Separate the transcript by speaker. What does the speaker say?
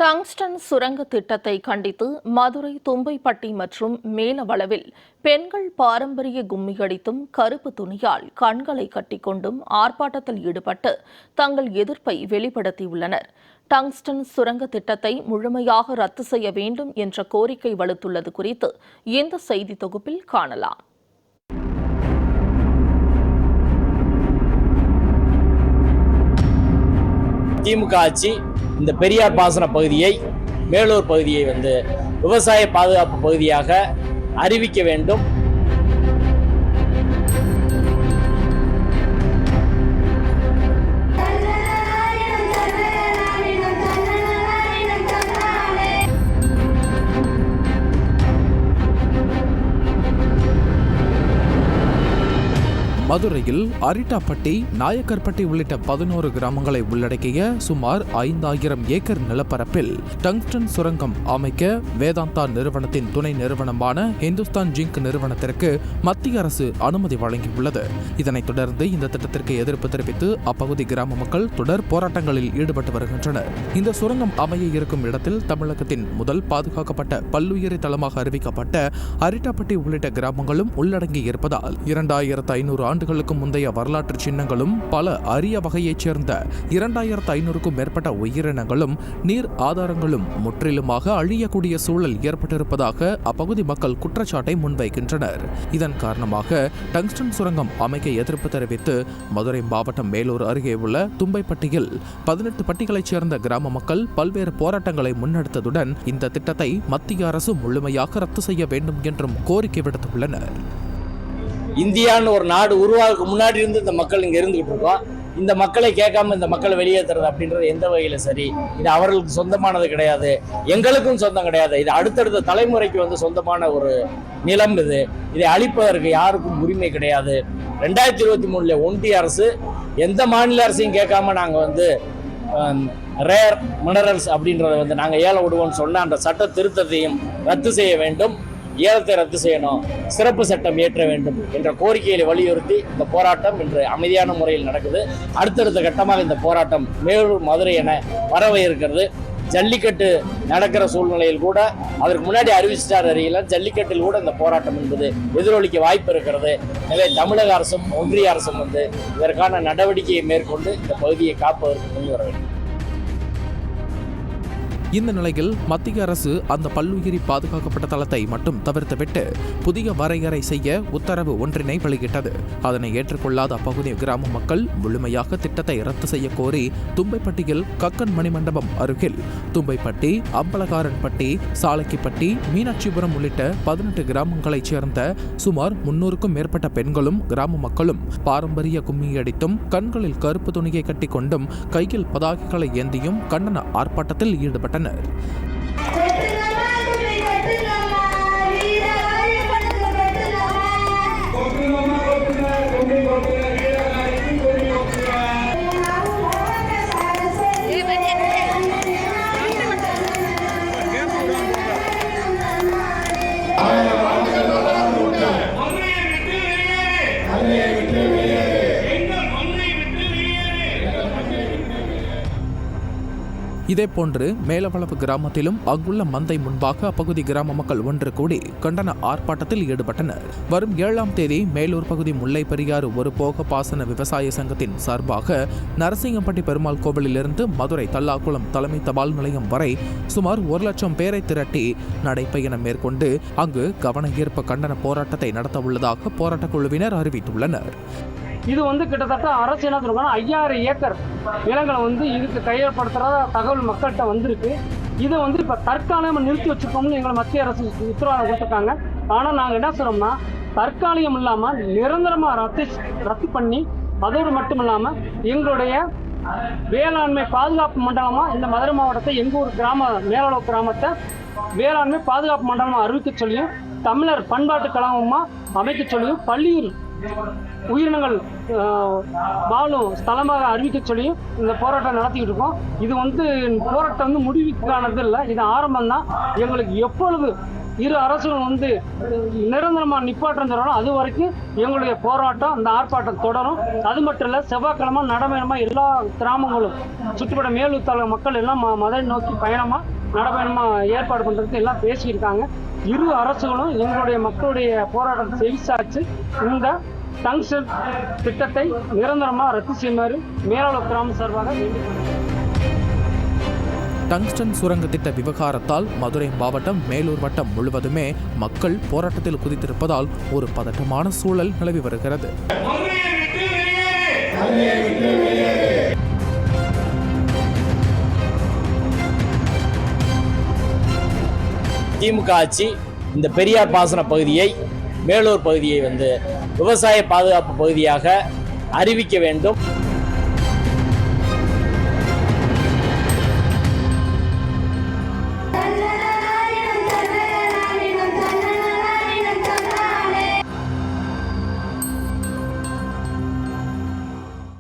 Speaker 1: Tungsten சுரங்க திட்டத்தை கண்டித்து மதுரை தும்பைப்பட்டி மற்றும் மேலவளவில் பெண்கள் பாரம்பரிய கும்மியடித்தும் கருப்பு துணியால் கண்களை கட்டிக்கொண்டும் ஆர்ப்பாட்டத்தில் ஈடுபட்டு தங்கள் எதிர்ப்பை வெளிப்படுத்தியுள்ளனர். டங்ஸ்டன் சுரங்க திட்டத்தை முழுமையாக ரத்து செய்ய வேண்டும் என்ற கோரிக்கை வலுத்துள்ளது குறித்து இந்த செய்தி தொகுப்பில் காணலாம்.
Speaker 2: திமுக ஆட்சி இந்த பெரியார் பாசன பகுதியை, மேலூர் பகுதியை விவசாய பாதுகாப்பு பகுதியாக அறிவிக்க வேண்டும்.
Speaker 3: மதுரையில் அரிட்டாப்பட்டி, நாயக்கர்பட்டி உள்ளிட்ட 11 கிராமங்களை உள்ளடக்கிய சுமார் 5000 ஏக்கர் நிலப்பரப்பில் டங்ஸ்டன் சுரங்கம் அமைக்க வேதாந்தா நிறுவனத்தின் துணை நிறுவனமான இந்துஸ்தான் ஜிங்க் நிறுவனத்திற்கு மத்திய அரசு அனுமதி வழங்கியுள்ளது. இதனைத் தொடர்ந்து இந்த திட்டத்திற்கு எதிர்ப்பு தெரிவித்து அப்பகுதி கிராம மக்கள் தொடர் போராட்டங்களில் ஈடுபட்டு வருகின்றனர். இந்த சுரங்கம் அமைய இருக்கும் இடத்தில் தமிழகத்தின் முதல் பாதுகாக்கப்பட்ட பல்லுயிரி தளமாக அறிவிக்கப்பட்ட அரிட்டாப்பட்டி உள்ளிட்ட கிராமங்களும் உள்ளடங்கி இருப்பதால் 2500 ஆண்டுகளுக்கு முந்தைய வரலாற்று சின்னங்களும் பல அரிய வகையைச் சேர்ந்த 2500க்கும் மேற்பட்ட உயிரினங்களும் நீர் ஆதாரங்களும் முற்றிலுமாக அழியக்கூடிய சூழல் ஏற்பட்டிருப்பதாக அப்பகுதி மக்கள் குற்றச்சாட்டை முன்வைக்கின்றனர். இதன் காரணமாக டங்ஸ்டன் சுரங்கம் அமைக்க எதிர்ப்பு தெரிவித்து மதுரை மாவட்டம் மேலூர் அருகே உள்ள தும்பைப்பட்டியில் 18 பட்டிகளைச் சேர்ந்த கிராம மக்கள் பல்வேறு போராட்டங்களை முன்னெடுத்ததுடன் இந்த திட்டத்தை மத்திய அரசு முழுமையாக ரத்து செய்ய வேண்டும் என்றும் கோரிக்கை விடுத்துள்ளனர்.
Speaker 2: இந்தியான்னு ஒரு நாடு உருவாக முன்னாடி இருந்து இந்த மக்கள் இங்கே இருந்துகிட்டு இருக்கோம். இந்த மக்களை கேட்காம இந்த மக்களை வெளியேற்றுறது அப்படின்றது எந்த வகையில் சரி? இது அவர்களுக்கு சொந்தமானது கிடையாது, எங்களுக்கும் சொந்தம் கிடையாது. இது அடுத்தடுத்த தலைமுறைக்கு சொந்தமான ஒரு நிலம். இதை அழிப்பதற்கு யாருக்கும் உரிமை கிடையாது. 2023 ஒன்றிய அரசு எந்த மாநில அரசையும் கேட்காம நாங்கள் ரேர் மினரல்ஸ் அப்படின்றத நாங்கள் ஏலம் விடுவோம்னு சொன்ன அந்த சட்ட திருத்தத்தையும் ரத்து செய்ய வேண்டும். ஏலத்தை ரத்து செய்யணும், சிறப்பு சட்டம் இயற்ற வேண்டும் என்ற கோரிக்கையை வலியுறுத்தி இந்த போராட்டம் இன்று அமைதியான முறையில் நடக்குது. அடுத்தடுத்த கட்டமாக இந்த போராட்டம் மேலூர், மதுரை என பரவ இருக்கிறது. ஜல்லிக்கட்டு நடக்கிற சூழ்நிலையில் கூட அதற்கு முன்னாடி அறிவிச்சிட்டார் அறியல, ஜல்லிக்கட்டில் கூட இந்த போராட்டம் என்பது எதிரொலிக்க வாய்ப்பு இருக்கிறது. எனவே தமிழக அரசும் ஒன்றிய அரசும் இதற்கான நடவடிக்கையை மேற்கொண்டு இந்த பகுதியை காப்பதற்கு முன்வர வேண்டும்.
Speaker 3: இந்த நிலையில் மத்திய அரசு அந்த பல்லுயிரி பாதுகாக்கப்பட்ட தளத்தை மட்டும் தவிர்த்துவிட்டு புதிய வரையறை செய்ய உத்தரவு ஒன்றினை வெளியிட்டது. அதனை ஏற்றுக்கொள்ளாத அப்பகுதி கிராம மக்கள் முழுமையாக திட்டத்தை ரத்து செய்ய கோரி தும்பைப்பட்டியில் கக்கன் மணிமண்டபம் அருகில் தும்பைப்பட்டி, அம்பலகாரன்பட்டி, சாலைக்கிப்பட்டி, மீனாட்சிபுரம் உள்ளிட்ட 18 கிராமங்களைச் சேர்ந்த சுமார் 300க்கும் மேற்பட்ட பெண்களும் கிராம மக்களும் பாரம்பரிய கும்மியடித்தும் கண்களில் கருப்பு துணியை கட்டிக்கொண்டும் கையில் பதாகைகளை ஏந்தியும் கண்டன ஆர்ப்பாட்டத்தில் ஈடுபட்டனர். இதேபோன்று மேலவளவு கிராமத்திலும் அங்குள்ள மந்தை முன்பாக அப்பகுதி கிராம மக்கள் ஒன்று கூடி கண்டன ஆர்ப்பாட்டத்தில் ஈடுபட்டனர். வரும் 7ஆம் தேதி மேலூர் பகுதி முல்லை பெரியாறு ஒரு போக பாசன விவசாய சங்கத்தின் சார்பாக நரசிங்கம்பட்டி பெருமாள் கோவிலிலிருந்து மதுரை தல்லாக்குளம் தலைமை தபால் நிலையம் வரை சுமார் 1 லட்சம் பேரை திரட்டி நடைப்பயணம் மேற்கொண்டு அங்கு கவன ஈர்ப்பு கண்டன போராட்டத்தை நடத்த உள்ளதாக போராட்டக் குழுவினர் அறிவித்துள்ளனர்.
Speaker 4: இது கிட்டத்தட்ட அரசு என்ன சொல்றாங்கன்னா 5000 ஏக்கர் நிலங்களை இதுக்கு கையப்படுத்துறதா தகவல் மக்கள்கிட்ட வந்திருக்கு. இதை இப்போ தற்காலிகமாக நிறுத்தி வச்சுக்கோம்னு எங்களை மத்திய அரசு உத்தரவாதம் கொடுத்துருக்காங்க. ஆனால் நாங்கள் என்ன சொல்றோம்னா, தற்காலிகம் இல்லாமல் நிரந்தரமாக ரத்து பண்ணி அதோடு மட்டும் இல்லாமல் எங்களுடைய வேளாண்மை பாதுகாப்பு மண்டலமாக இந்த மதுரை மாவட்டத்தை எங்கள் ஊர் மேலளவு கிராமத்தை வேளாண்மை பாதுகாப்பு மண்டலமாக அறிவிக்க சொல்லியும், தமிழர் பண்பாட்டு கழகமாக அமைக்க சொல்லியும், பள்ளியில் உயிரினங்கள் வாழும் ஸ்தலமாக அறிவிக்க சொல்லியும் இந்த போராட்டம் நடத்திக்கிட்டு இருக்கோம். இது போராட்டம் முடிவுக்கானது இல்லை, இது ஆரம்பம் தான். எங்களுக்கு எப்பொழுது இரு அரசுகளும் வந்து நிரந்தரமாக நிப்பாட்டம் தரணும். அது வரைக்கும் எங்களுடைய போராட்டம், அந்த ஆர்ப்பாட்டம் தொடரும். அது மட்டும் இல்லை, செவ்வாய்க்கிழமை நடைபயணமாக எல்லா கிராமங்களும் சுற்றுப்பட மேலூர் தாலுகா மக்கள் எல்லாம் மதுரை நோக்கி நடைபயணமாக ஏற்பாடு பண்ணுறதுக்கு எல்லாம் பேசியிருக்காங்க. இரு அரசுகளும் எங்களுடைய மக்களுடைய போராட்டத்தை செவிசாய்ச்சு இந்த டங்ஸ்டன் திட்டத்தை நிரந்தரமாக ரத்து செய்யுமாறு மேலாளர் கிராம சார்பாக வேண்டிக்
Speaker 3: டங்ஸ்டன் சுரங்க திட்ட விவகாரத்தால் மதுரை மாவட்டம் மேலூர் வட்டம் முழுவதுமே மக்கள் போராட்டத்தில் குதித்திருப்பதால் ஒரு பதட்டமான சூழல் நிலவி வருகிறது.
Speaker 2: திமுக ஆட்சி இந்த பெரியார் பாசன பகுதியை, மேலூர் பகுதியை விவசாய பாதுகாப்பு பகுதியாக அறிவிக்க வேண்டும்.